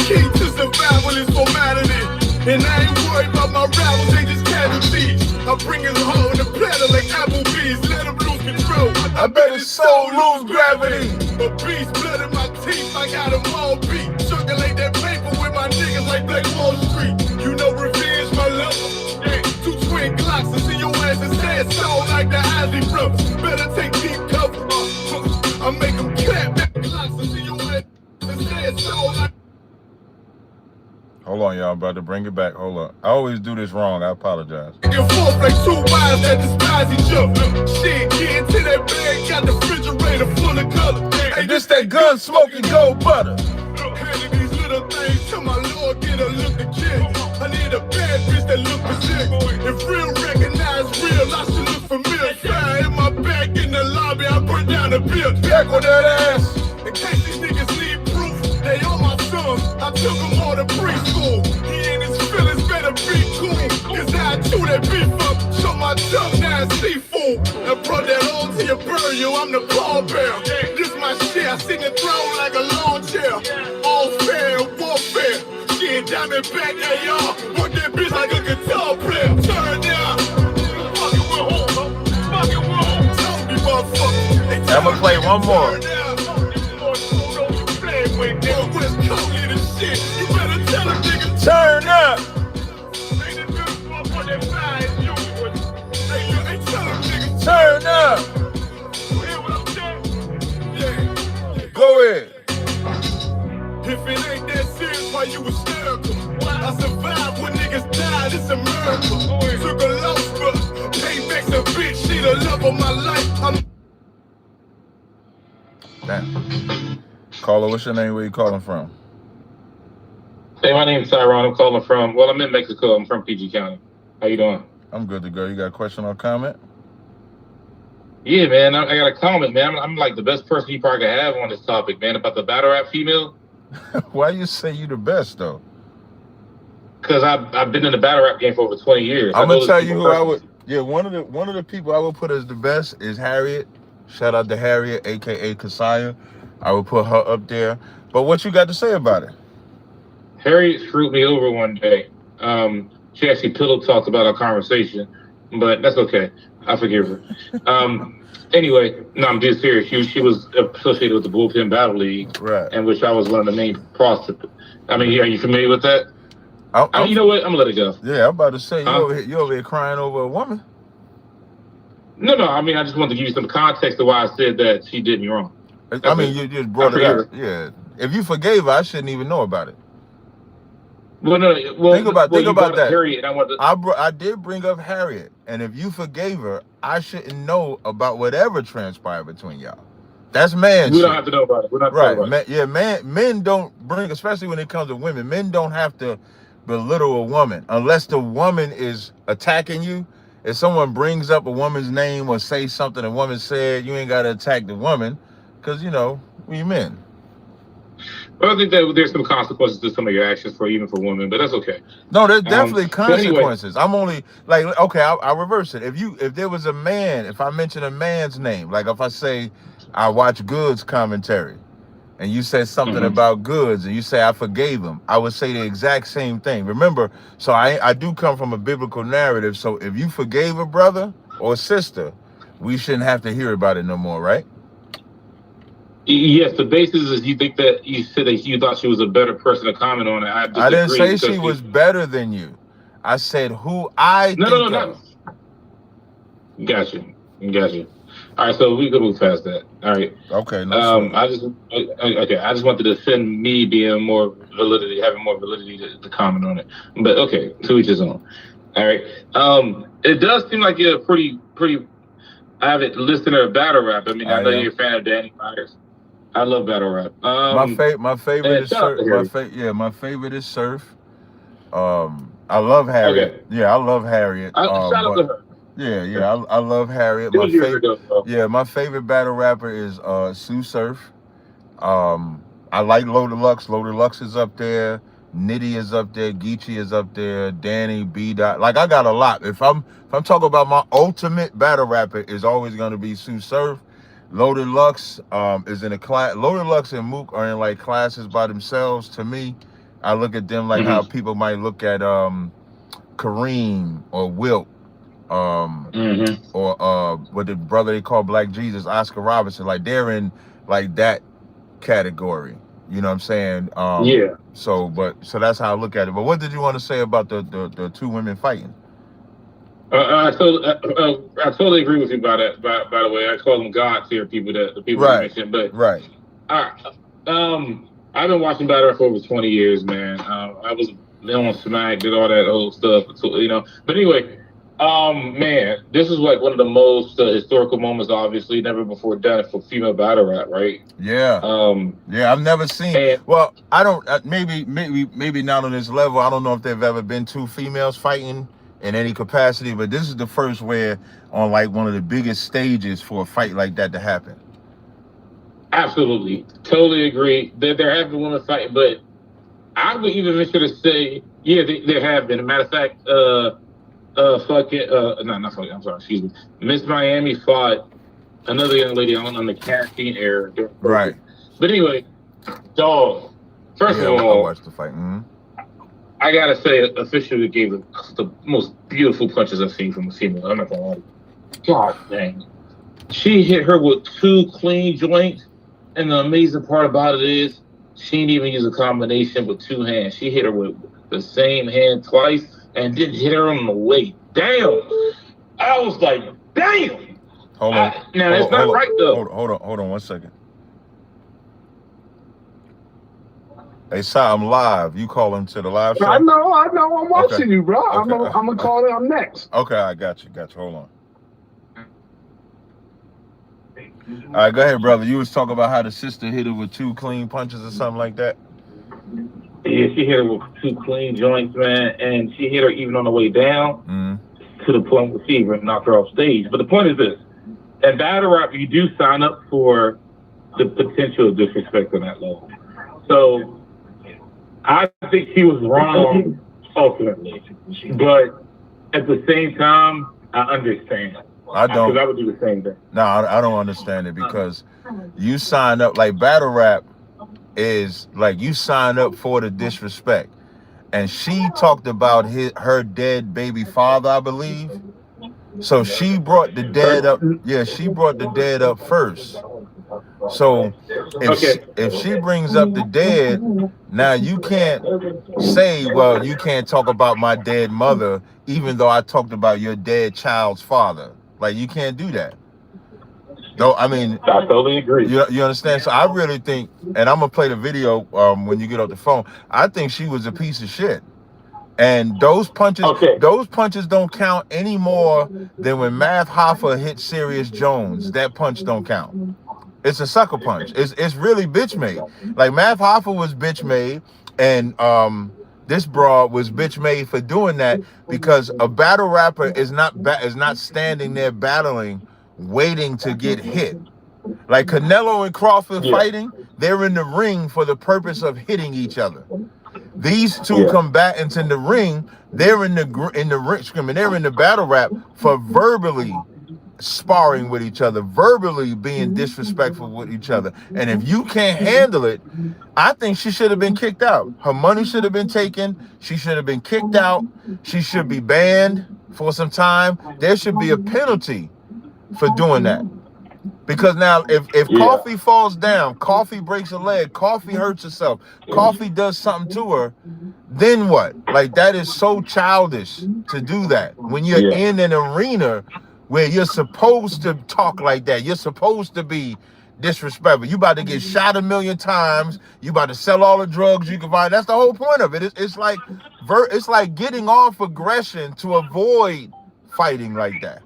key to survival is formality. And I ain't worried about my rivals, they just casualties. I bring his home in a platter like Applebee's. Let him lose control. I bet his soul lose gravity. A beast, blood in my teeth, I got them all beat. Circulate that paper with my niggas like Black Wall Street. You know revenge, my love. Yeah, 2 twin Glocks and see your ass is dead soul like the Ozzy brothers. Better take deep cover. I make them clap back Glocks and see your ass is dead soul like. Hold on, y'all. I'm about to bring it back. Hold on. I always do this wrong. I apologize. And forth like 2 wives that despise each other. Shit, get into that bag, got the refrigerator full of color. And this that gun smoking gold butter. Handing these little things to my Lord, get a look to kill. I need a bad bitch that look legit. If real recognize real, I should look familiar. Fire in my back in the lobby, I burn down the bill. Back on that ass. In case these niggas need proof, they all my sons. I took them all to preschool. He and his feelings better be cool. Cause I chew that beef up, show my tongue now it's seafood. I brought that on to your burial, I'm the pallbearer. This my shit, I sit in the throne like a lawn chair. All fair, warfare. Shit, diamond back, yeah, y'all. Work that bitch like a guitar player. Turn down. Fucking with home. Fucking with home. Tell me, motherfucker. I'ma play one more. Turn up. Turn up. Go ahead. If it ain't that serious, why you hysterical? I survived when niggas died, it's a miracle. Took a loss, but payback's a bitch. She the love of my life. Damn. Caller, what's your name? Where you calling from? Hey, my name's Tyrone. I'm calling from, well, I'm in Mexico. I'm from PG County. How you doing? I'm good to go. You got a question or comment? Yeah, man. I got a comment, man. I'm like the best person you probably could have on this topic, man, about the battle rap female. Why you say you the best, though? Because I've been in the battle rap game for over 20 years. I'm going to tell you who I would... Yeah, one of the people I would put as the best is Harriet. Shout out to Harriet, a.k.a. Kasaya. I would put her up there. But what you got to say about it? Harriet screwed me over one day. She actually pillow talked about our conversation, but that's okay. I forgive her. Anyway, no, I'm being serious. She was associated with the Bullpen Battle League, right? In which I was one of the main prostitutes. I mean, are you familiar with that? You know what? I'm gonna let it go. Yeah, I'm about to say you over here crying over a woman. No. I mean, I just wanted to give you some context of why I said that she did me wrong. I mean, you just brought it up. Yeah. If you forgave her, I shouldn't even know about it. Well, no. Well, think about that. Harriet, I did bring up Harriet, and if you forgave her, I shouldn't know about whatever transpired between y'all. That's man. We don't have to know about it. We're not right. Men don't bring, especially when it comes to women. Men don't have to belittle a woman unless the woman is attacking you. If someone brings up a woman's name or say something a woman said, you ain't got to attack the woman, because we men. Well, I think that there's some consequences to some of your actions even for women, but that's okay. No, there's definitely consequences. Anyway. I'm only like, okay, I'll reverse it. If there was a man, if I mention a man's name, like if I say I watch Goods commentary, and you said something about Goods, and you say I forgave him, I would say the exact same thing. Remember, so I do come from a biblical narrative. So if you forgave a brother or sister, we shouldn't have to hear about it no more, right? Yes, the basis is you think that you said that you thought she was a better person to comment on it. I didn't say she was better than you. I said who I think of. No. Gotcha. All right, so we can move past that. All right. Okay. I just wanted to defend me having more validity to comment on it. But okay, to each his own. All right. It does seem like you're a pretty avid listener of battle rap. I mean, I know you're a fan of Danny Myers. I love battle rap. My favorite is Surf. My favorite is Surf. I love Harriet. Okay. Yeah, I love Harriet. Shout out to her. Yeah, I love Harriet. My favorite battle rapper is Sue Surf. I like Loaded Lux. Loaded Lux is up there. Nitty is up there. Geechee is up there. Danny, B. Dot. Like, I got a lot. If I'm talking about my ultimate battle rapper, is always going to be Sue Surf. Loaded Lux is in a class. Loaded Lux and Mook are in like classes by themselves. To me, I look at them like how people might look at Kareem or Wilt, or what the brother they call Black Jesus, Oscar Robertson. Like they're in like that category. You know what I'm saying? Yeah. So that's how I look at it. But what did you want to say about the two women fighting? I totally agree with you about that. By the way, I call them God tier people. The people you mentioned, but I've been watching battle for over 20 years, man. I was on Smack, did all that old stuff, you know. But anyway, man, this is like one of the most historical moments, obviously, never before done for female battle rap, right? Yeah. Yeah, I've never seen. Well, I don't. Maybe not on this level. I don't know if there've ever been two females fighting in any capacity, but this is the first where on like one of the biggest stages for a fight like that to happen. Absolutely, totally agree that there have been women fighting, but I would even venture to say, yeah, there have been. As a matter of fact, excuse me. Miss Miami fought another young lady on the caffeine era. Right. But anyway, dog. First of all, I watched the fight. I gotta say, officially gave the most beautiful punches I've seen from a female. I'm not gonna lie. God dang. She hit her with two clean joints, and the amazing part about it is she didn't even use a combination with two hands. She hit her with the same hand twice and didn't hit her on the way down. I was like, damn. Hold on. Now, it's not right, though. Hold on 1 second. Hey, Si, I'm live. You call him to the live show? I know. I'm watching you, bro. I'm gonna call it. I'm next. Okay, I got you. Hold on. All right, go ahead, brother. You was talking about how the sister hit her with two clean punches or something like that? Yeah, she hit her with two clean joints, man, and she hit her even on the way down to the point where she even knocked her off stage. But the point is this. At battle rap, you do sign up for the potential disrespect on that level. So I think she was wrong ultimately, but at the same time, I understand. I don't. Because I would do the same thing. No, I don't understand it because you sign up, like battle rap is like you sign up for the disrespect. And she talked about her dead baby father, I believe. So she brought the dead up. Yeah, she brought the dead up first. So if she brings up the dead, now you can't say, well, you can't talk about my dead mother, even though I talked about your dead child's father. Like, you can't do that. No, I mean, I totally agree. You understand? So I really think, and I'm gonna play the video when you get off the phone. I think she was a piece of shit. And those punches don't count any more than when Math Hoffa hit Sirius Jones. That punch don't count. It's a sucker punch. It's really bitch made. Like Math Hoffa was bitch made, and this broad was bitch made for doing that because a battle rapper is not standing there battling, waiting to get hit. Like Canelo and Crawford fighting, they're in the ring for the purpose of hitting each other. These two combatants in the ring, they're in the ring screaming. They're in the battle rap for verbally sparring with each other, verbally being disrespectful with each other. And if you can't handle it, I think she should have been kicked out. Her money should have been taken. She should have been kicked out. She should be banned for some time. There should be a penalty for doing that. Because now if Coffee falls down, Coffee breaks a leg, Coffee hurts herself, Coffee does something to her, then what? Like, that is so childish to do that. When you're in an arena where you're supposed to talk like that, you're supposed to be disrespectful. You about to get shot 1 million times, you about to sell all the drugs you can find. That's the whole point of it. It's like getting off aggression to avoid fighting like that.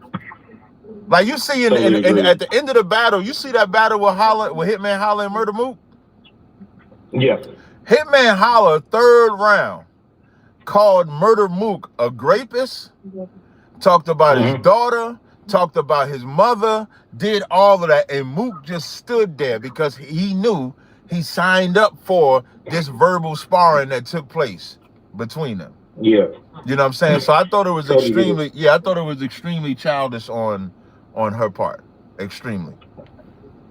Like you see at the end of the battle, you see that battle with Hitman Holla and Murder Mook? Yeah. Hitman Holla, third round, called Murder Mook a rapist, talked about his daughter, talked about his mother, did all of that, and Mook just stood there because he knew he signed up for this verbal sparring that took place between them. Yeah. You know what I'm saying? So I thought it was extremely childish on her part. Extremely.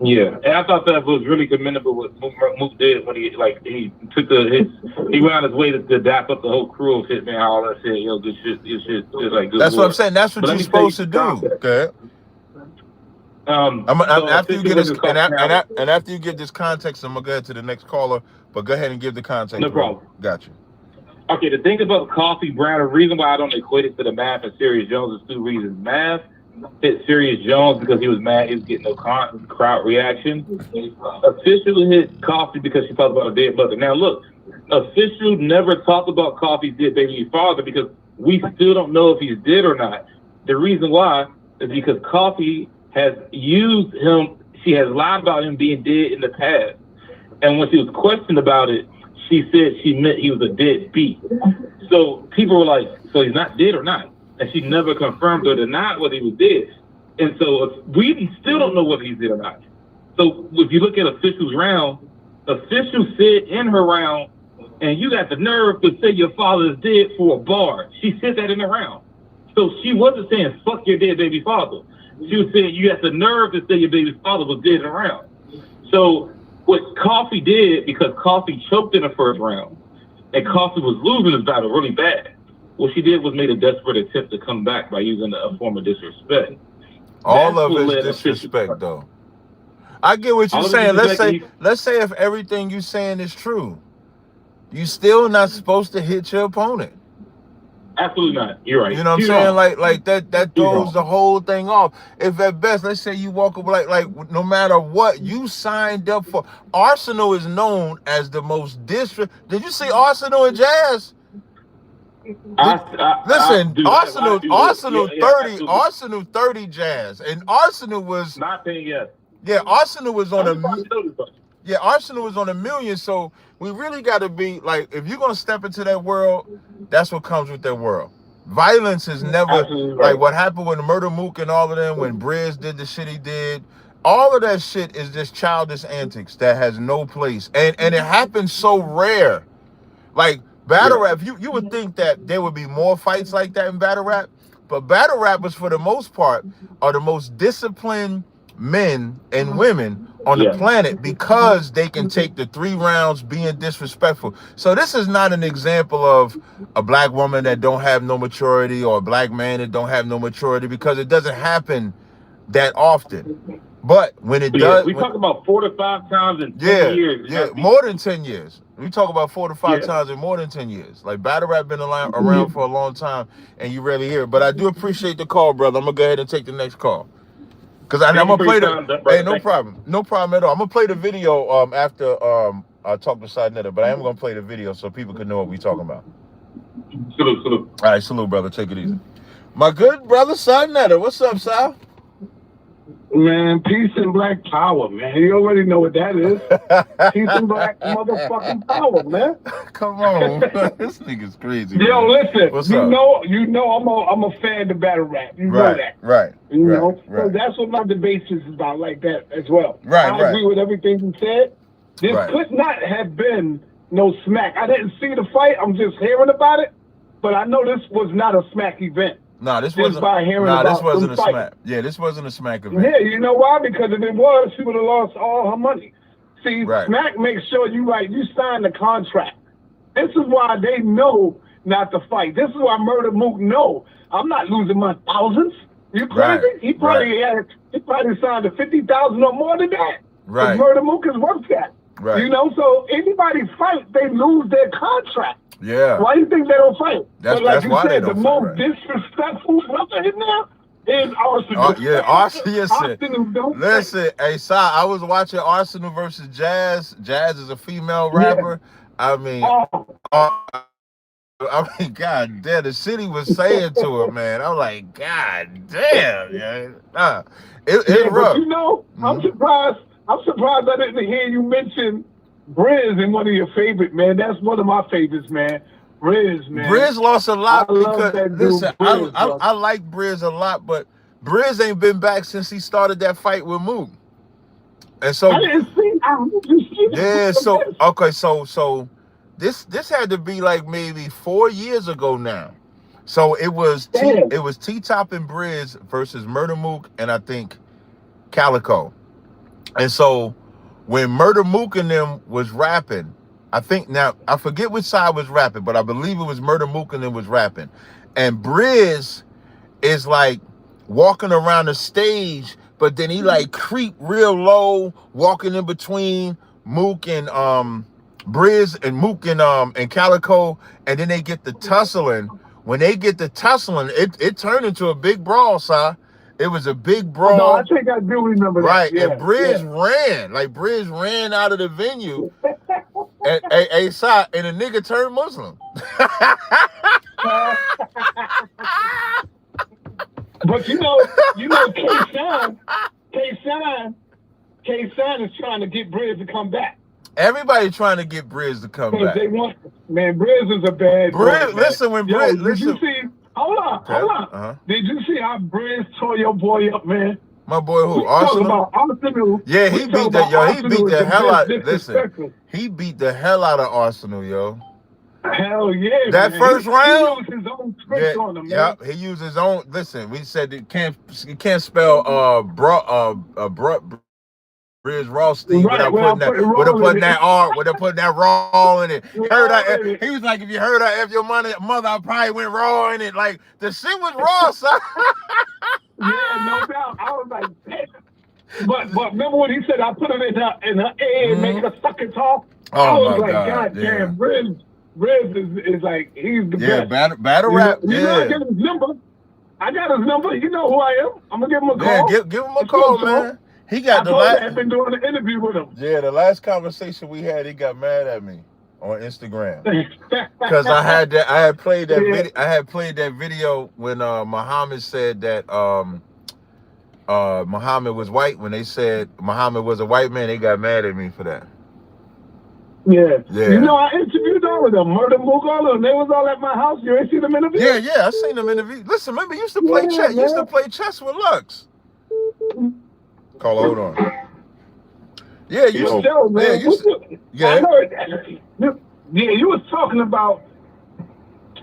Yeah, and I thought that was really commendable what Mook did when he took he went out his way to dap up the whole crew of Hitman, all that shit. Yo, good shit, is like good. That's work. what I'm saying. That's what you're supposed to do. Okay. After you get this, and after you get this context, I'm gonna go ahead to the next caller. But go ahead and give the context. No problem. Got you. Okay, the thing about Coffee Brown, the reason why I don't equate it to the math and Serious Jones is two reasons. Math hit Serious Jones because he was mad, he was getting no crowd reaction. Official hit Coffee because she talked about a dead mother. Now look, Official never talked about Coffee's dead baby father because we still don't know if he's dead or not. The reason why is because Coffee has used him, she has lied about him being dead in the past. And when she was questioned about it, she said she meant he was a deadbeat. So people were like, so he's not dead or not? And she never confirmed or denied whether he was dead. And so we still don't know whether he's dead or not. So if you look at Official's round, Official said in her round, and you got the nerve to say your father is dead for a bar. She said that in the round. So she wasn't saying, fuck your dead baby father. She was saying, you got the nerve to say your baby's father was dead in the round. So what Coffee did, because Coffee choked in the first round, and Coffee was losing his battle really bad, what she did was made a desperate attempt to come back by using a form of disrespect. All of it's disrespect, though. I get what you're saying. Let's say if everything you're saying is true, you still not supposed to hit your opponent. Absolutely not. You're right. You know what I'm saying? Like that throws the whole thing off. If at best, let's say you walk up like no matter what you signed up for. Arsenal is known as the most Did you see Arsenal and Jazz? Arsenal 30 Jazz, and Arsenal was not paying yet. Yeah, Arsenal was on Arsenal was on $1 million. So we really got to be like, if you're gonna step into that world, that's what comes with that world. Violence is never like what happened with Murder Mook and all of them. When Briz did the shit he did, all of that shit is just childish antics that has no place, and it happens so rare. Like battle rap, you would think that there would be more fights like that in battle rap, but battle rappers for the most part are the most disciplined men and women on the planet because they can take the 3 rounds being disrespectful. So this is not an example of a black woman that don't have no maturity or a black man that don't have no maturity, because it doesn't happen that often. But when it does, we talk about 4 to 5 times in 10 years. Yeah, more than 10 years. We talk about 4 to 5 times in more than 10 years. Like battle rap been around for a long time, and you rarely hear it. But I do appreciate the call, brother. I'm gonna go ahead and take the next call. Because I'm gonna play no problem at all. I'm gonna play the video after I talk to Side Netter, but I am gonna play the video so people can know what we talking about. Salute. All right, salute, brother. Take it easy. My good brother Side Netter. What's up, Sal? Man, peace and black power, man. You already know what that is. Peace and black motherfucking power, man. Come on, this nigga's crazy. Yo, man. listen. What's you up? know, I'm a fan of battle rap. You know that, right? You know, so that's what my debate is about, like that as well. I agree with everything you said. This could not have been no smack. I didn't see the fight. I'm just hearing about it, but I know this was not a smack event. No, this wasn't a smack. Yeah, this wasn't a smack event. Yeah, you know why? Because if it was, she would have lost all her money. See, Smack makes sure you sign the contract. This is why they know not to fight. This is why Murder Mook know I'm not losing my thousands. You crazy? He probably signed to 50,000 or more than that. Right. Murder Mook is worth that. Right. You know, so anybody fight, they lose their contract. Yeah. Why do you think they don't fight? That's why they don't fight. The most disrespectful brother in there is Arsenal. Arsenal. Listen, hey, Si, I was watching Arsenal versus Jazz. Jazz is a female rapper. Yeah. I mean, God damn, the shit he was saying to her, man. I'm like, God damn, yeah. It's rough. But you know, I'm surprised I didn't hear you mention Briz in one of your favorite, man. That's one of my favorites, man. Briz, man. Briz lost a lot because I like Briz a lot, but Briz ain't been back since he started that fight with Mook. And so I didn't see so this had to be like maybe 4 years ago now. So it was T-Top and Briz versus Murder Mook and I think Calico. And so when Murder Mook and them was rapping, I think now, I forget which side was rapping, but I believe it was Murder Mook and them was rapping. And Briz is like walking around the stage, but then he like creep real low, walking in between Mook and Briz and Mook and Calico, and then they get the tussling. When they get the tussling, it turned into a big brawl, sir. It was a big brawl. No, I think I do remember that. Right, Yeah, and Briz ran out of the venue. And a nigga turned Muslim. But you know, K-Shine is trying to get Briz to come back. Everybody trying to get Briz to come back. They want, man, Briz is a bad Briz, boy, listen, when Briz, did you see? Hold on. Did you see how Briz tore your boy up, man? My boy who? Arsenal? Yeah, he beat the hell out. Listen, he beat the hell out of Arsenal, yo. Hell yeah, that man. First round. He used his own script on him, man. Yep, he used his own. Listen, we said it can't spell Briz Rothstein without putting that R, without putting that raw in it. He was like, if you heard I F your mother, I probably went raw in it. Like the shit was raw, son. Yeah, no doubt. I was like, damn. But remember when he said I put it in her A and make her suck it off? Oh, I was like, God damn, Briz is like, he's the best. Yeah, battle rap. You know, I got his number. You know who I am. I'm gonna give him a call. Yeah, give him a call, man. He got I've been doing an interview with him. Yeah, the last conversation we had, he got mad at me on Instagram because I had played that video when Muhammad said that Muhammad was white. When they said Muhammad was a white man, they got mad at me for that. Yeah. You know, I interviewed all of them. Murder Mook, all of them. They was all at my house. You ain't see them interview? Yeah, I seen them interview. Listen, remember, you used to play chess. You used to play chess with Lux. Call, hold on. Yeah, you I heard that. Yeah, you was talking about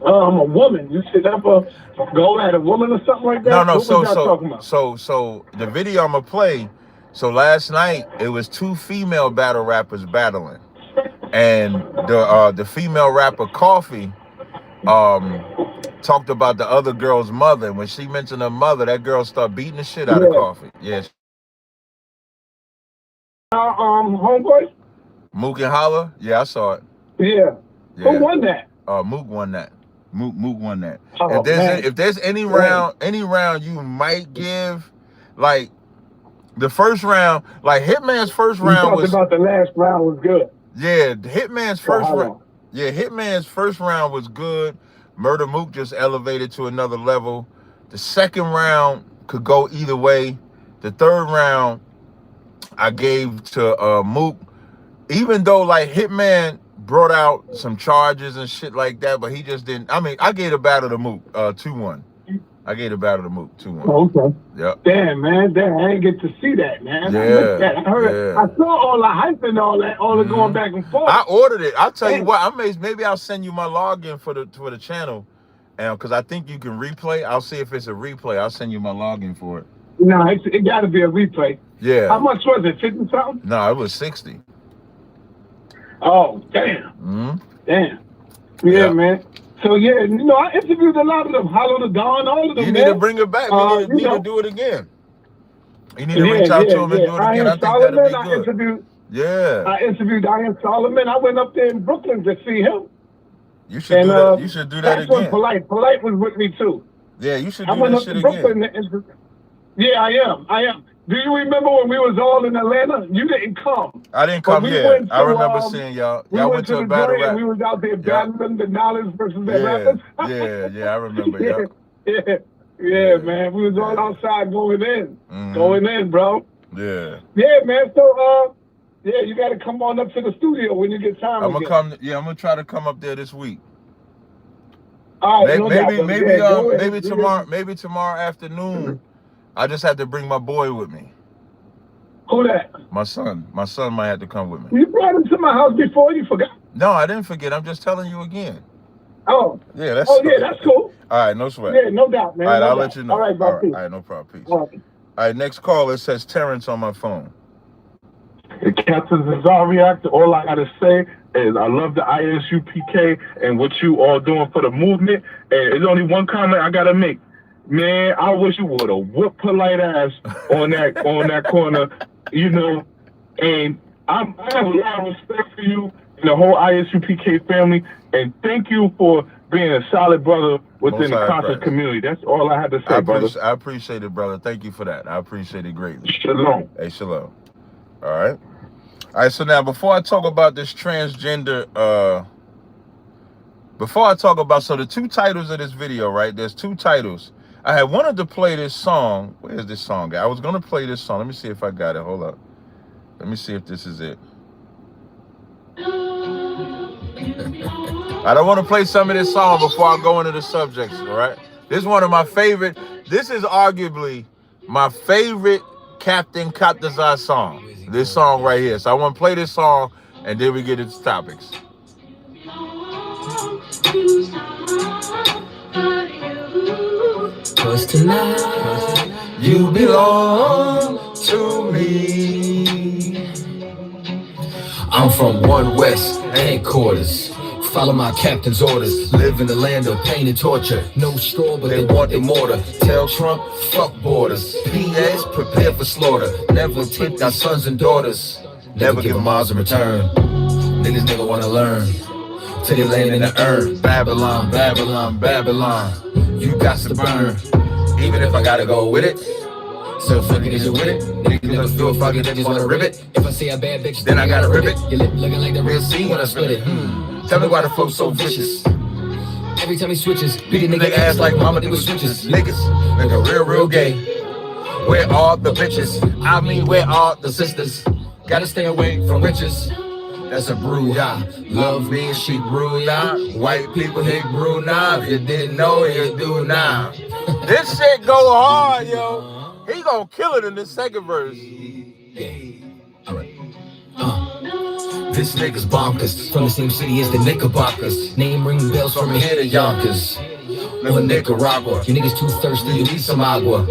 a woman. You said that go at a woman or something like that? No, what was talking about? So the video I'm gonna play, so last night it was 2 female battle rappers battling. And the female rapper Coffee talked about the other girl's mother. And when she mentioned her mother, that girl started beating the shit out of Coffee. Yeah. Homeboy? Mook and Holla? Yeah, I saw it. Yeah. Who won that? Mook won that. Mook won that. Oh, if there's any round you might give, like the first round, like Hitman's first round was about the last round was good. Yeah, Hitman's first round. Yeah, Hitman's first round was good. Murder Mook just elevated to another level. The second round could go either way. The third round I gave to Mook, even though like Hitman brought out some charges and shit like that, but he just didn't. I mean, I gave the battle to Mook 2-1. I gave the battle to Mook 2-1. Oh, okay. Yep. Damn, man. I didn't get to see that, man. Yeah. I heard. I saw all the hype and all that, all the going back and forth. I ordered it. I'll tell you what. Maybe I'll send you my login for the channel, and because I think you can replay. I'll see if it's a replay. I'll send you my login for it. No, it got to be a replay. Yeah. How much was it? 50 something? No, it was 60. Oh, damn. Damn. Yeah, man. So, yeah, you know, I interviewed a lot of them. Hollow the Dawn, all of them, You need to bring it back. You need to do it again. You need to reach out to them and do it again. I think that'll be good. I interviewed Diane Solomon. I went up there in Brooklyn to see him. You should do that. You should do that again. Polite was with me, too. Yeah, you should do that shit again. Yeah, I am. Do you remember when we was all in Atlanta? You didn't come. I didn't come here. I remember seeing y'all. Y'all went to a battle rap. We was out there battling the knowledge versus the rappers. Yeah, I remember. Yeah, man. We was all outside going in, bro. Yeah. Yeah, man. So, you got to come on up to the studio when you get time. I'm gonna come. Yeah, I'm gonna try to come up there this week. All right, maybe tomorrow afternoon. I just have to bring my boy with me. Who that? My son. My son might have to come with me. You brought him to my house before, you forgot? No, I didn't forget. I'm just telling you again. Oh. Yeah, that's cool. All right, no sweat. Yeah, no doubt, man. All right, I'll let you know. All right, bro. All right, no problem. Peace. All right, next call. It says Terrence on my phone. And Captain Tazaryach, all I gotta say is I love the ISUPK and what you all doing for the movement. And there's only one comment I gotta make. Man, I wish you would have whooped polite ass on that corner, you know. And I have a lot of respect for you and the whole ISUPK family. And thank you for being a solid brother within the conscious community. That's all I had to say, brother. I appreciate it, brother. Thank you for that. I appreciate it greatly. Shalom. Hey, shalom. All right. All right, so now before I talk about this transgender, so the two titles of this video, right? There's two titles. I had wanted to play this song. Where's this song? I was going to play this song. Let me see if I got it. Hold up. Let me see if this is it. I don't want to play some of this song before I go into the subjects, all right? This is one of my favorite. This is arguably my favorite Captain Tazaryach song. This song right here. So I want to play this song, and then we get into topics. Cause tonight you belong to me. I'm from One West headquarters. Follow my captain's orders. Live in the land of pain and torture. No straw, but they want their mortar. Tell Trump, fuck borders. PAs, prepare for slaughter. Never tempt our sons and daughters. Never give them Mars in return. Niggas never wanna learn. Till they land in the urn. Babylon, Babylon, Babylon. You got to burn. Even if I gotta go with it. So fucking is you with it? Niggas never feel fucking, they just wanna rip it. If I see a bad bitch, then I gotta rip it. Your lip looking like the real scene when I split it. Tell me why the flow's so vicious. Every time he switches, beat a nigga ass like mama, they was switches. Niggas, nigga real gay. Where all the bitches? I mean, where all the sisters? Gotta stay away from riches. That's a brouhaha. Love me, she brouhaha. White people hate brouhaha. If you didn't know, you do now. This shit go hard, yo. He gonna kill it in this second verse. Yeah. All right. This nigga's bonkers. From the same city as the Knickerbockers. Name ring bells from here to Yonkers. Or Nicaragua. You niggas too thirsty, you need some agua.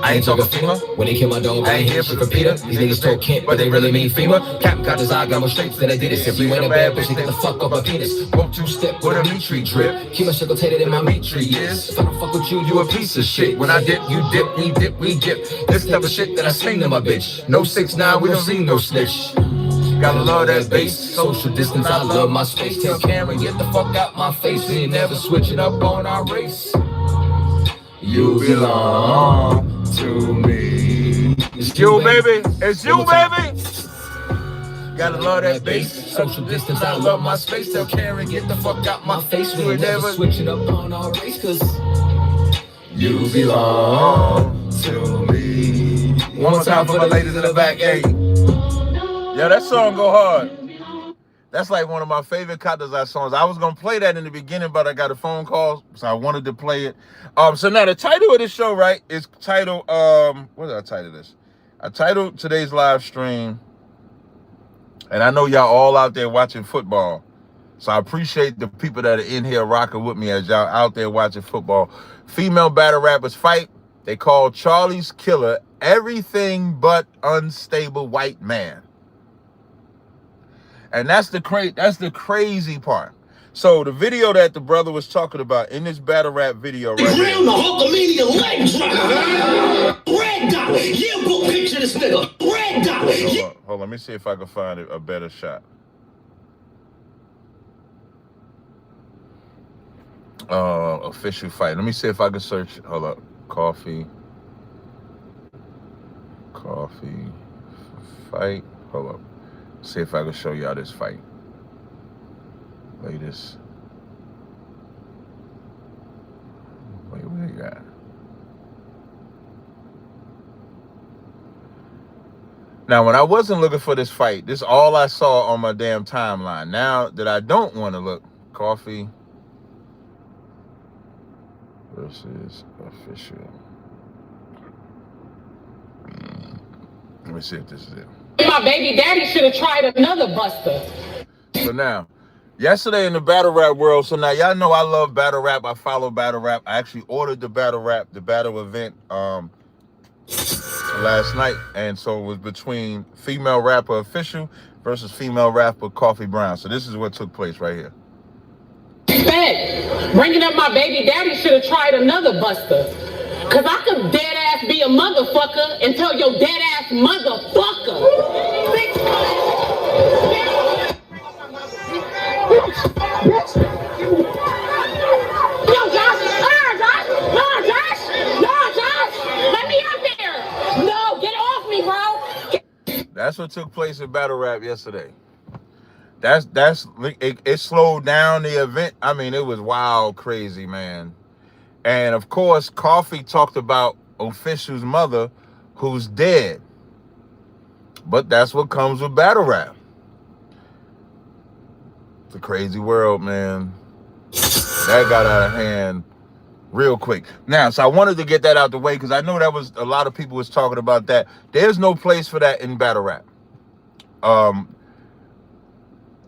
I ain't talking FEMA. When they kill my dog, I ain't here for Peter. These niggas talk Kent, but they really mean FEMA. Captain got his eye, got more straight that I did it. If you ain't a bad bitch, get the fuck up my penis. Won't two-step with a meat tree drip. Keep my sugar tated in my meat tree, yes. If I don't fuck with you, you a piece of shit. When I dip, you dip, we dip, we dip. This type of shit that I sing to my bitch. No 6ix9ine, we don't see no snitch. Gotta love that bass, social distance, I love my space. Tell Cameron, get the fuck out my face. We ain't never switching up on our race. You belong to me. It's you, baby. It's you, baby. Gotta love that bass, social distance, I love my space. Tell Karen, get the fuck out my face. We ain't never switching up on our race, cause you belong to me. One more time for the ladies in the back, hey. Yeah, that song go hard. That's like one of my favorite Tazaryach songs. I was gonna play that in the beginning, but I got a phone call, so I wanted to play it. So now the title of this show, right, is titled, what did I title this? I titled today's live stream, and I know y'all all out there watching football, so I appreciate the people that are in here rocking with me as y'all out there watching football. Female battle rappers fight. They call Charlie's killer everything but unstable white man. And that's the crazy part. So the video that the brother was talking about in this battle rap video right here. Real the Hulkamania leg drop. Red dot. Yearbook picture this nigga. Red dot. Hold on. Let me see if I can find a better shot. Official fight. Let me see if I can search. Hold up. Coffee. Fight. Hold up. See if I can show y'all this fight. Latest. Wait, where you at? Now, when I wasn't looking for this fight, this is all I saw on my damn timeline. Now that I don't want to look, Coffee versus official. Let me see if this is it. My baby daddy should have tried another buster. So now, yesterday in the battle rap world, so now y'all know I love battle rap. I follow battle rap. I actually ordered the battle rap, the battle event last night, and so it was between female rapper Official versus female rapper Coffee Brown. So this is what took place right here. Hey, bringing up my baby daddy should have tried another buster. Cause I could dead ass be a motherfucker and tell your dead ass motherfucker. Yo, Josh, let me out there. No, get off me, bro. That's what took place in battle rap yesterday. It slowed down the event. I mean, it was wild, crazy, man. And of course, Coffee talked about Official's mother, who's dead. But that's what comes with battle rap. It's a crazy world, man. That got out of hand real quick. Now, so I wanted to get that out the way because I know that was a lot of people was talking about that. There's no place for that in battle rap.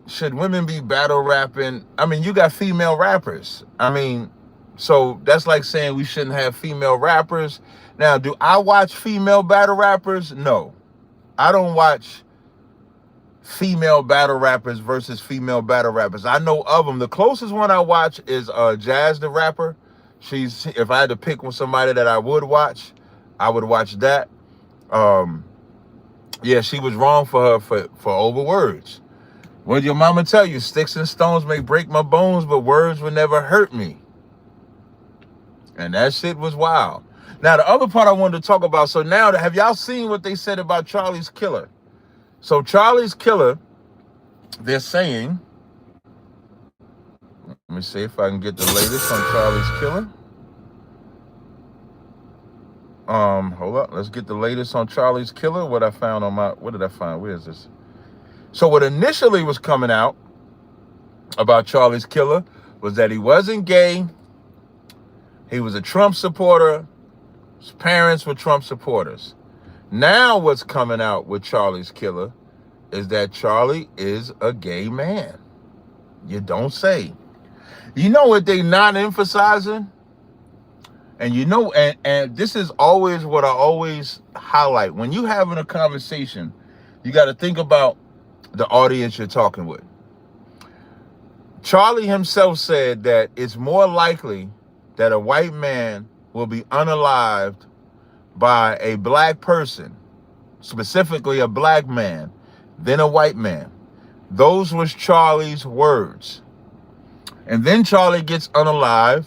Should women be battle rapping? I mean, you got female rappers. I mean, so that's like saying we shouldn't have female rappers. Now, do I watch female battle rappers? No. I don't watch female battle rappers versus female battle rappers. I know of them. The closest one I watch is Jazz the Rapper. If I had to pick somebody that I would watch that. Yeah, she was wrong for her for over words. What did your mama tell you? Sticks and stones may break my bones, but words will never hurt me. And that shit was wild. Now, the other part I wanted to talk about, so now, have y'all seen what they said about Charlie's killer? So Charlie's killer, they're saying, let me see if I can get the latest on Charlie's killer. Hold up, let's get the latest on Charlie's killer. What I found on what did I find? Where is this? So what initially was coming out about Charlie's killer was that he wasn't gay. He was a Trump supporter. His parents were Trump supporters. Now what's coming out with Charlie's killer is that Charlie is a gay man. You don't say. You know what they not emphasizing? And you know, and this is always what I always highlight. When you having a conversation, you got to think about the audience you're talking with. Charlie himself said that it's more likely that a white man will be unalived by a black person, specifically a black man, than a white man. Those was Charlie's words. And then Charlie gets unalived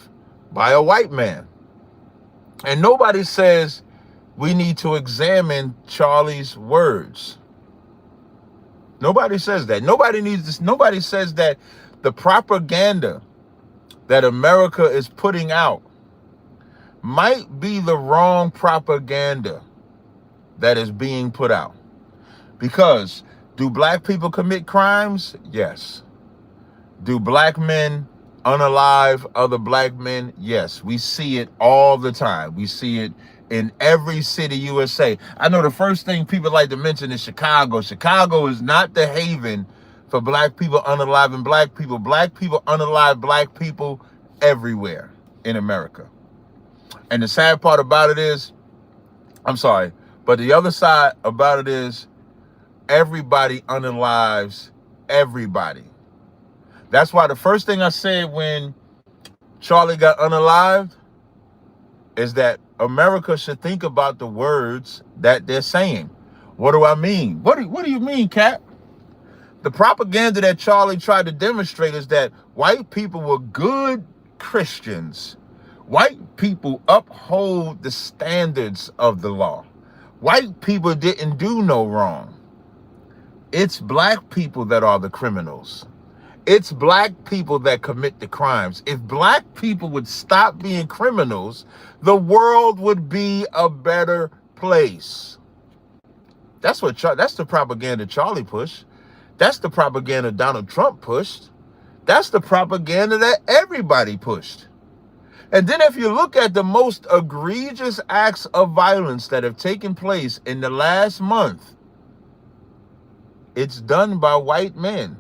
by a white man. And nobody says we need to examine Charlie's words. Nobody says that. Nobody needs this. Nobody says that the propaganda that America is putting out might be the wrong propaganda that is being put out. Because do black people commit crimes? Yes. Do black men unalive other black men? Yes. We see it all the time. We see it in every city, USA. I know the first thing people like to mention is Chicago. Chicago is not the haven for black people unaliving black people. Black people unalive black people everywhere in America. And the sad part about it is, I'm sorry, but the other side about it is everybody unalives everybody. That's why the first thing I said when Charlie got unalived is that America should think about the words that they're saying. What do I mean? What do you mean, Cap? The propaganda that Charlie tried to demonstrate is that white people were good Christians. White people uphold the standards of the law. White people didn't do no wrong. It's black people that are the criminals. It's black people that commit the crimes. If black people would stop being criminals, the world would be a better place. That's the propaganda Charlie pushed. That's the propaganda Donald Trump pushed. That's the propaganda that everybody pushed. And then if you look at the most egregious acts of violence that have taken place in the last month, it's done by white men.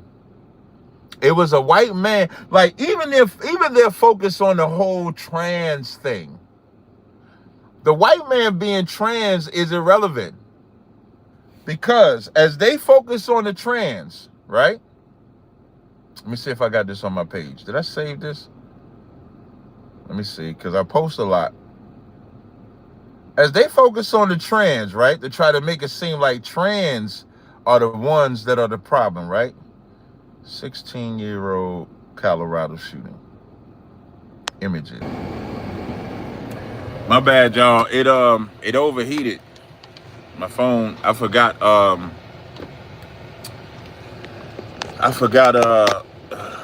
It was a white man. Like, even their focus on the whole trans thing. The white man being trans is irrelevant because as they focus on the trans, right? Let me see if I got this on my page. Did I save this? Let me see, because I post a lot. As they focus on the trans, right, to try to make it seem like trans are the ones that are the problem, right? 16-year-old Colorado shooting. Images. My bad, y'all. It overheated. My phone. I forgot.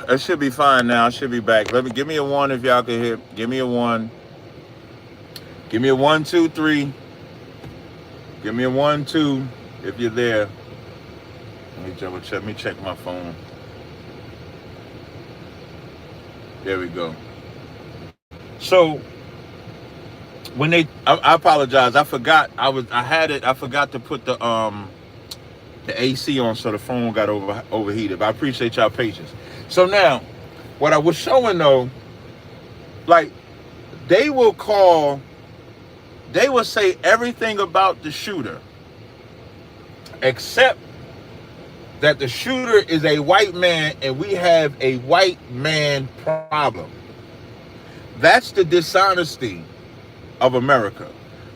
It should be fine now. I should be back. Give me a 1 if y'all can hear. Give me a 1. Give me a 1, 2, 3. Give me a 1, 2 if you're there. Let me check my phone. There we go. So when I apologize. I forgot. I forgot to put the AC on, so the phone got overheated. But I appreciate y'all patience. So now, what I was showing though, like they will say everything about the shooter, except that the shooter is a white man and we have a white man problem. That's the dishonesty of America.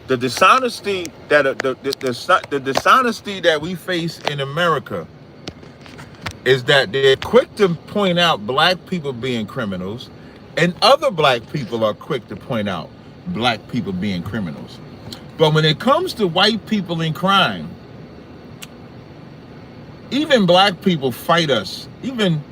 The dishonesty that the dishonesty that we face in America is that they're quick to point out black people being criminals, and other black people are quick to point out black people being criminals. But when it comes to white people in crime, even black people fight us. Even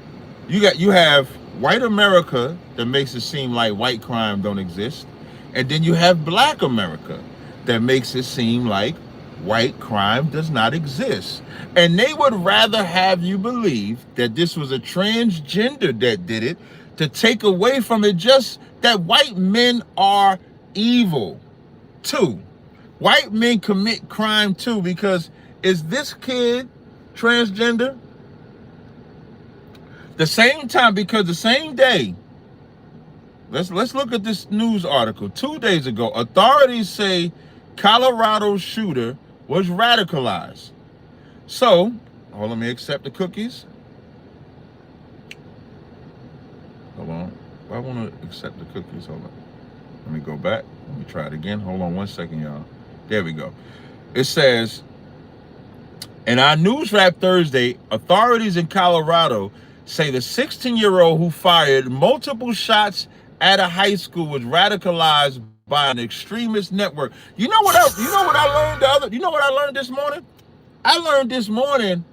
you have white America that makes it seem like white crime don't exist, and then you have black America that makes it seem like white crime does not exist. And they would rather have you believe that this was a transgender that did it, to take away from it just that white men are evil too. White men commit crime too, because is this kid transgender? The same time, because the same day, let's look at this news article. 2 days ago, authorities say Colorado shooter was radicalized. So, hold on, let me accept the cookies. Hold on. I want to accept the cookies. Hold on. Let me go back. Let me try it again. Hold on 1 second, y'all. There we go. It says, in our news wrap Thursday, authorities in Colorado say the 16-year-old who fired multiple shots at a high school was radicalized by an extremist network. You know what I learned this morning? I learned this morning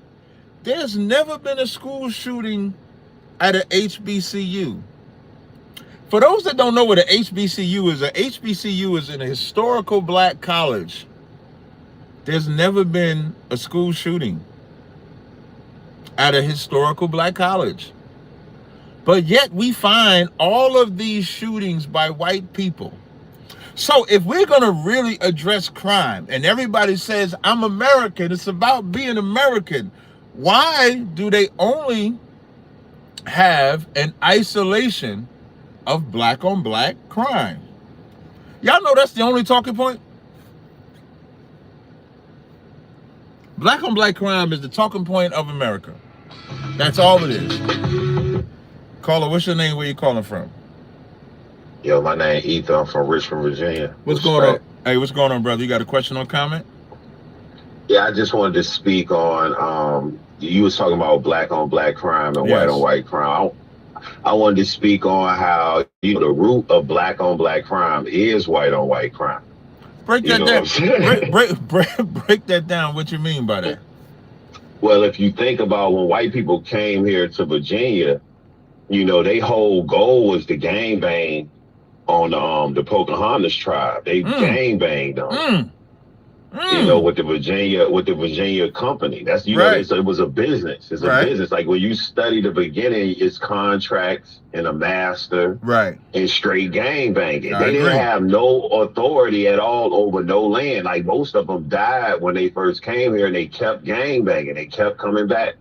there's never been a school shooting at a HBCU. For those that don't know what a HBCU is an historical black college. There's never been a school shooting at a historical black college. But yet we find all of these shootings by white people. So if we're going to really address crime, and everybody says, I'm American, it's about being American, why do they only have an isolation of black on black crime? Y'all know that's the only talking point? Black on black crime is the talking point of America. That's all it is. Caller, what's your name? Where you calling from? Yo, my name Ethan. I'm from Richmond, Virginia. What's going on? Hey, what's going on, brother? You got a question or comment? Yeah, I just wanted to speak on, you was talking about black on black crime and white on white crime. I wanted to speak on how, the root of black on black crime is white on white crime. Break that down. Break that down. What you mean by that? Well, if you think about when white people came here to Virginia, their whole goal was to gangbang on the Pocahontas tribe. They gangbanged on with the Virginia company. That's right. It was a business. It's a business. Like when you study the beginning, it's contracts and a master, right, and straight gangbanging. They didn't have no authority at all over no land. Like most of them died when they first came here, and they kept gangbanging. They kept coming back,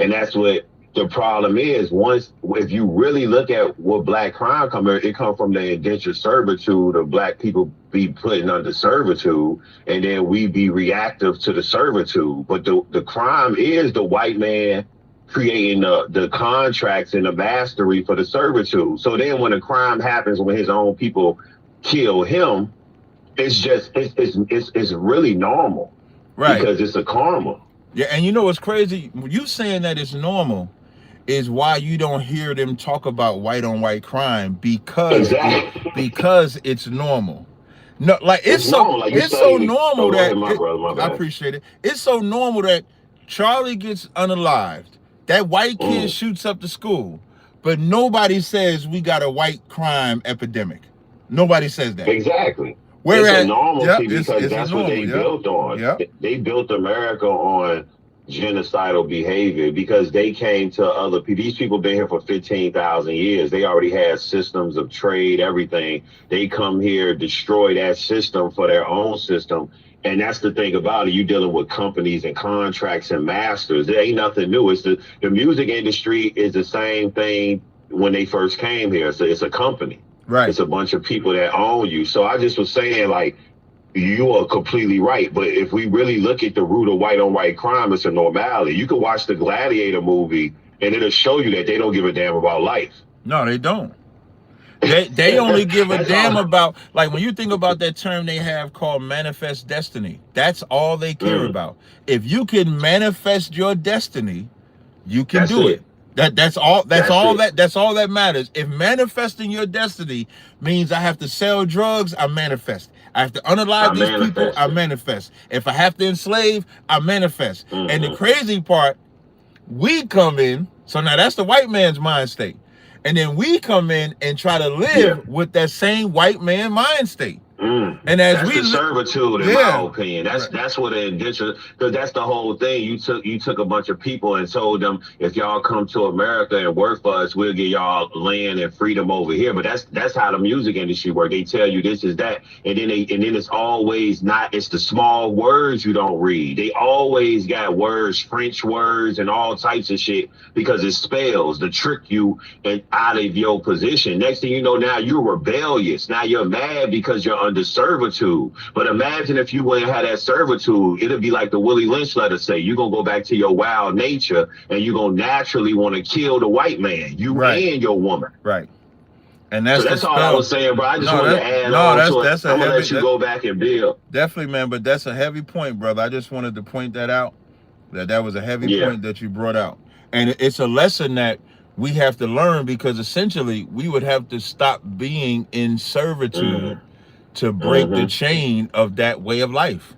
and that's what The problem is, if you really look at what black crime it comes from the indentured servitude of black people be putting under servitude, and then we be reactive to the servitude. But the crime is the white man creating the contracts and the mastery for the servitude. So then when a crime happens, when his own people kill him, it's really normal, right? Because it's a karma. Yeah, and you know what's crazy? You saying that it's normal is why you don't hear them talk about white on white crime, because it's normal. No, like it's so normal that I appreciate it. It's so normal that Charlie gets unalived. That white kid shoots up the school, but nobody says we got a white crime epidemic. Nobody says that. Exactly. Whereas, it's a normalcy because that's what they built on. Yep. They built America on genocidal behavior because they came to other people. These people been here for 15,000 years. They already had systems of trade, everything. They come here, destroy that system for their own system. And that's the thing about it. You dealing with companies and contracts and masters. There ain't nothing new. It's the music industry is the same thing when they first came here. So it's a company. Right. It's a bunch of people that own you. So I just was saying, like, you are completely right. But if we really look at the root of white on white crime, it's a normality. You can watch the Gladiator movie and it'll show you that they don't give a damn about life. No, they don't. They only give a damn about, like, when you think about that term they have called manifest destiny, that's all they care about. If you can manifest your destiny, you can do it. That's all that matters. If manifesting your destiny means I have to sell drugs, I manifest. I have to unalive these people, I manifest. If I have to enslave, I manifest. And the crazy part, we come in, so now that's the white man's mind state. And then we come in and try to live with that same white man mind state. And as that's the servitude, in my opinion. That's what the indenture, because that's the whole thing. You took a bunch of people and told them, if y'all come to America and work for us, we'll give y'all land and freedom over here. But that's how the music industry works. They tell you this is that, and then it's always not. It's the small words you don't read. They always got words, French words, and all types of shit because it spells to trick you and out of your position. Next thing you know, now you're rebellious. Now you're mad because you're under servitude. But imagine if you wouldn't have that servitude, it'd be like the Willie Lynch letter say, you're gonna go back to your wild nature and you're gonna naturally want to kill the white man, and your woman. Right. And that's all I was saying, bro. I just wanted to add on to it. I'm gonna let you go back and build. Definitely, man, but that's a heavy point, brother. I just wanted to point that out. That was a heavy point that you brought out. And it's a lesson that we have to learn, because essentially we would have to stop being in servitude to break the chain of that way of life.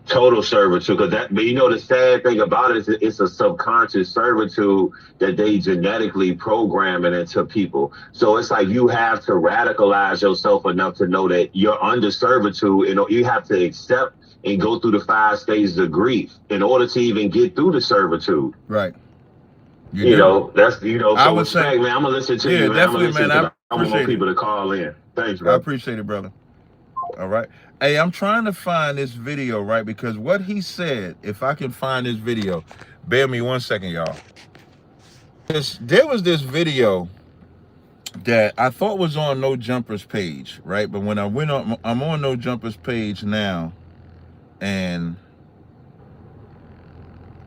Total servitude, but you know the sad thing about it is it's a subconscious servitude that they genetically programming into people. So it's like you have to radicalize yourself enough to know that you're under servitude, and you have to accept and go through the 5 stages of grief in order to even get through the servitude. Right. You know, that's, so I would say, man, I'm gonna listen to you. Definitely, man. I want more people to call in. Thanks, bro. I appreciate it, brother. All right. Hey, I'm trying to find this video, right? Because what he said, if I can find this video, bear me 1 second, y'all. There was this video that I thought was on No Jumper's page, right? But when I went on, I'm on No Jumper's page now, and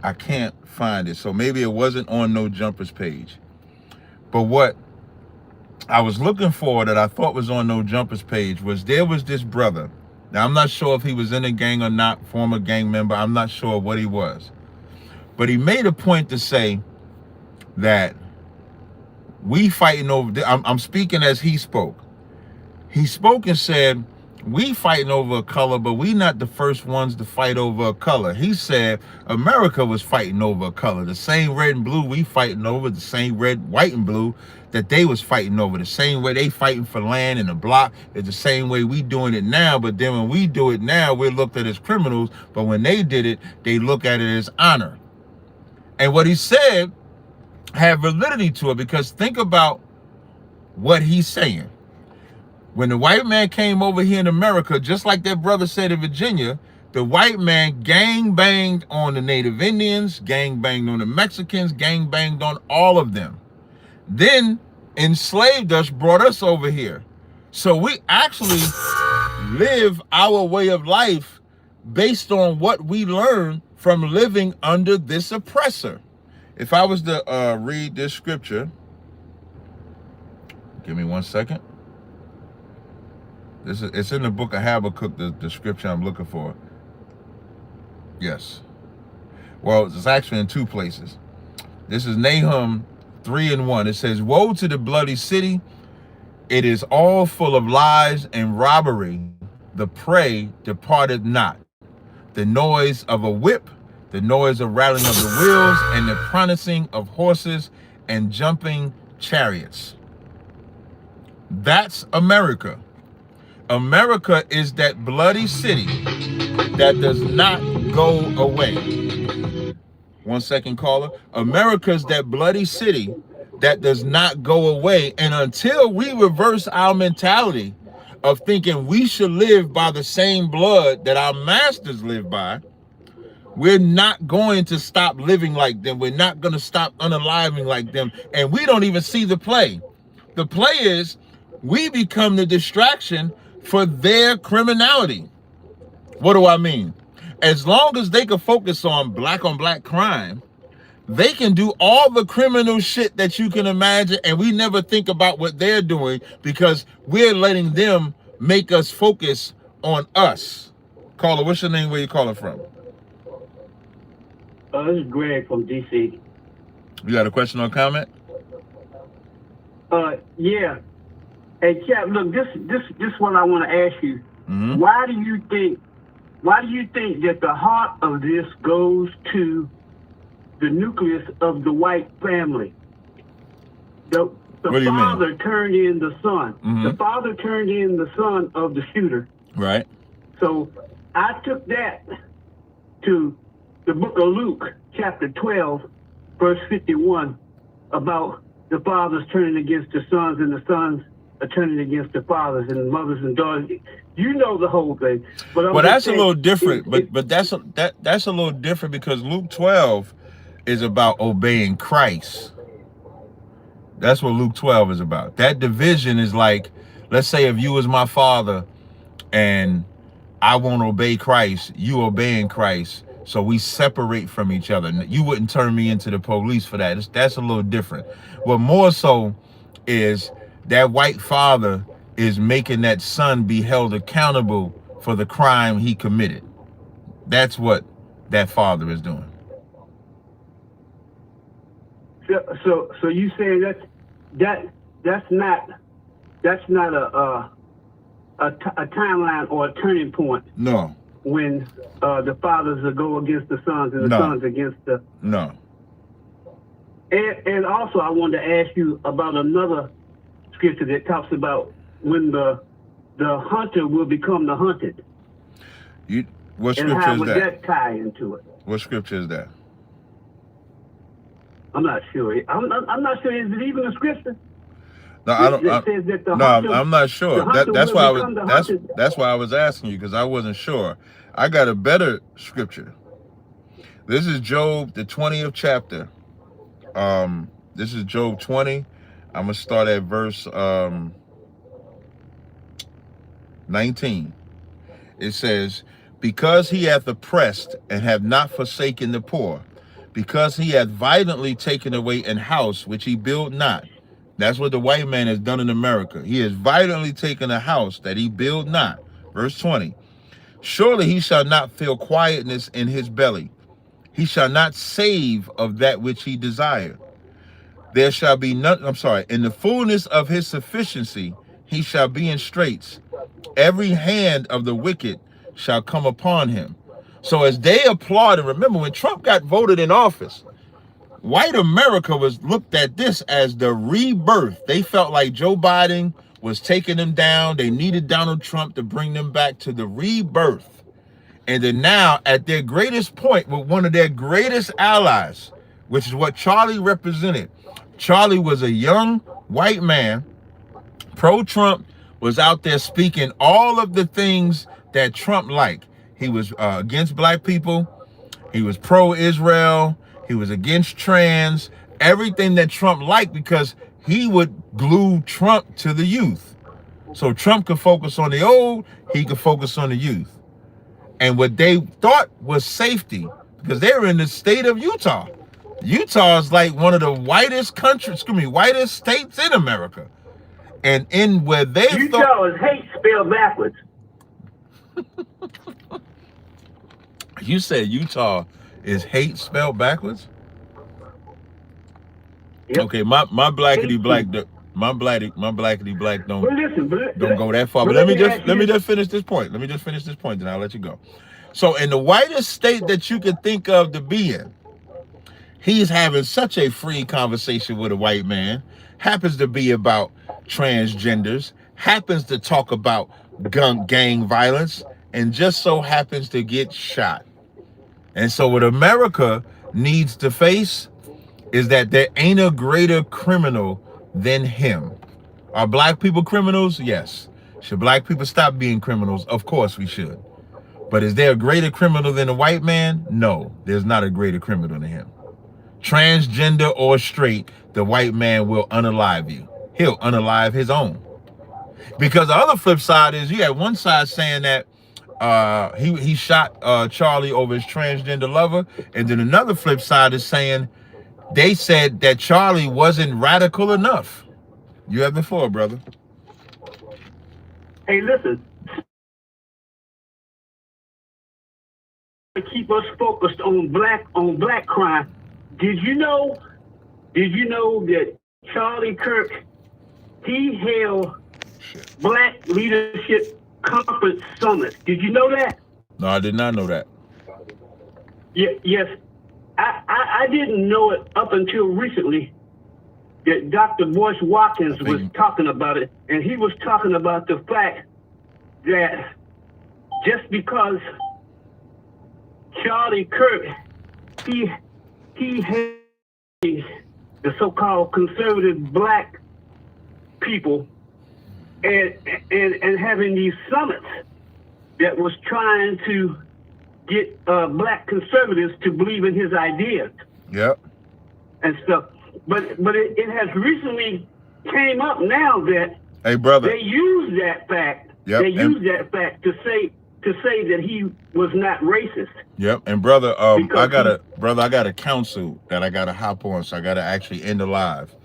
I can't find it. So maybe it wasn't on No Jumper's page. But what I was looking for that I thought was on No Jumper's page was there was this brother. Now, I'm not sure if he was in a gang or not, former gang member. I'm not sure what he was. But he made a point to say that we fighting over, I'm speaking as he spoke. He spoke and said, we fighting over a color, but we not the first ones to fight over a color. He said America was fighting over a color. The same red and blue we fighting over, the same red, white, and blue that they was fighting over. The same way they fighting for land in the block is the same way we doing it now. But then when we do it now, we're looked at as criminals. But when they did it, they look at it as honor. And what he said had validity to it, because think about what he's saying. When the white man came over here in America, just like that brother said in Virginia, The white man gang banged on the Native Indians, gang banged on the Mexicans, gang banged on all of them. Then enslaved us, brought us over here. So we actually live our way of life based on what we learn from living under this oppressor. If I was to read this scripture, give me 1 second. It's in the book of Habakkuk, the scripture I'm looking for. Yes. Well, it's actually in 2 places. This is Nahum 3:1. It says, "Woe to the bloody city. It is all full of lies and robbery. The prey departed not. The noise of a whip, the noise of rattling of the wheels, and the prancing of horses and jumping chariots." That's America. America is that bloody city that does not go away. 1 second, caller. America's that bloody city that does not go away. And until we reverse our mentality of thinking we should live by the same blood that our masters live by, we're not going to stop living like them. We're not going to stop unaliving like them. And we don't even see the play. The play is we become the distraction for their criminality. What do I mean? As long as they can focus on black crime, they can do all the criminal shit that you can imagine, and we never think about what they're doing because we're letting them make us focus on us. Caller, what's your name? Where you calling from? This is Greg from DC. You got a question or comment? Yeah. Hey, Chap, look, this what I want to ask you. Mm-hmm. Why do you think that the heart of this goes to the nucleus of the white family? The father turned in the son. Mm-hmm. The father turned in the son of the shooter. Right. So I took that to the book of Luke, chapter 12, verse 51, about the fathers turning against the sons and the sons are turning against the fathers and the mothers and daughters. You know the whole thing. But well, that's saying, a little different. But that's a little different because Luke 12 is about obeying Christ. That's what Luke 12 is about. That division is like, let's say if you was my father and I won't obey Christ, you obeying Christ, so we separate from each other. You wouldn't turn me into the police for that. That's a little different. What more so is that white father is making that son be held accountable for the crime he committed. That's what that father is doing. So you say that's not a timeline or a turning point? No. When the fathers will go against the sons and the sons against the... No. And also I wanted to ask you about another scripture that talks about when the hunter will become the hunted. What scripture is that? And how would that tie into it? What scripture is that? I'm not sure. I'm not sure. Is it even a scripture? No, I don't. I'm not sure. That's why I was asking you, because I wasn't sure. I got a better scripture. This is Job, the 20th chapter. This is Job 20. I'm gonna start at verse 19. It says, "Because he hath oppressed and have not forsaken the poor, because he hath violently taken away an house which he built not." That's what the white man has done in America. He has violently taken a house that he built not. Verse 20. "Surely he shall not feel quietness in his belly. He shall not save of that which he desired. There shall be none, in the fullness of his sufficiency, he shall be in straits. Every hand of the wicked shall come upon him." So as they applaud, and remember when Trump got voted in office, white America was looked at this as the rebirth. They felt like Joe Biden was taking them down. They needed Donald Trump to bring them back to the rebirth. And then now at their greatest point with one of their greatest allies, which is what Charlie represented. Charlie was a young white man, pro-Trump, was out there speaking all of the things that Trump liked. He was against black people. He was pro-Israel. He was against trans. Everything that Trump liked, because he would glue Trump to the youth. So Trump could focus on the old, he could focus on the youth. And what they thought was safety, because they were in the state of Utah. Utah is like one of the whitest whitest states in America. And in where they Utah is hate spelled backwards. You said Utah is hate spelled backwards? Yep. Okay, my blackity black don't go that far. But let me just finish this point. Then I'll let you go. So in the whitest state that you could think of to be in, he's having such a free conversation with a white man, happens to be about transgenders, happens to talk about gang violence, and just so happens to get shot. And so what America needs to face is that there ain't a greater criminal than him. Are black people criminals? Yes. Should black people stop being criminals? Of course we should. But is there a greater criminal than a white man? No, there's not a greater criminal than him. Transgender or straight, the white man will unalive you. He'll unalive his own. Because the other flip side is, you had one side saying that he shot Charlie over his transgender lover, and then another flip side is saying they said that Charlie wasn't radical enough. You have the floor, brother. Hey, listen. To keep us focused on black crime. Did you know that Charlie Kirk, he held Black Leadership Conference Summit? Did you know that? No, I did not know that. Yes. I didn't know it up until recently that Dr. Boyce Watkins was talking about it, and he was talking about the fact that just because Charlie Kirk, he had the so-called conservative black people and having these summits that was trying to get black conservatives to believe in his ideas. Yep. And stuff. But it has recently came up now that hey brother, they use that fact. Yep. They use that fact to say that he was not racist. Yep. And brother, I got a council that I gotta hop on, so I gotta actually end the live.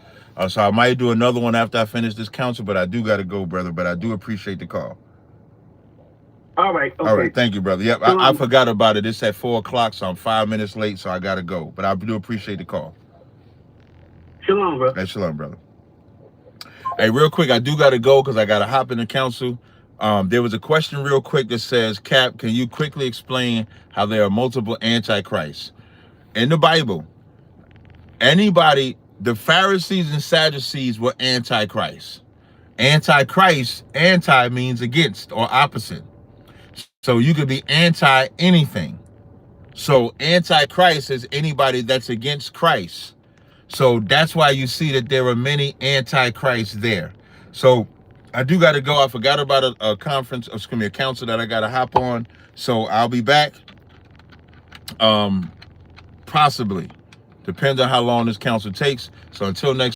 So I might do another one after I finish this council, but I do gotta go, brother. But I do appreciate the call. All right. Okay. All right. Thank you, brother. Yep. I forgot about it. It's at 4:00, so I'm 5 minutes late, so I gotta go. But I do appreciate the call. Shalom, bro. Hey, shalom, brother. Hey, real quick, I do gotta go because I gotta hop in the council. There was a question real quick that says, Cap, can you quickly explain how there are multiple antichrists? In the Bible, the Pharisees and Sadducees were antichrists. Antichrist, anti means against or opposite. So you could be anti anything. So antichrist is anybody that's against Christ. So that's why you see that there are many antichrists there. So I do got to go. I forgot about a conference, a council that I got to hop on. So I'll be back. Possibly. Depends on how long this council takes. So until next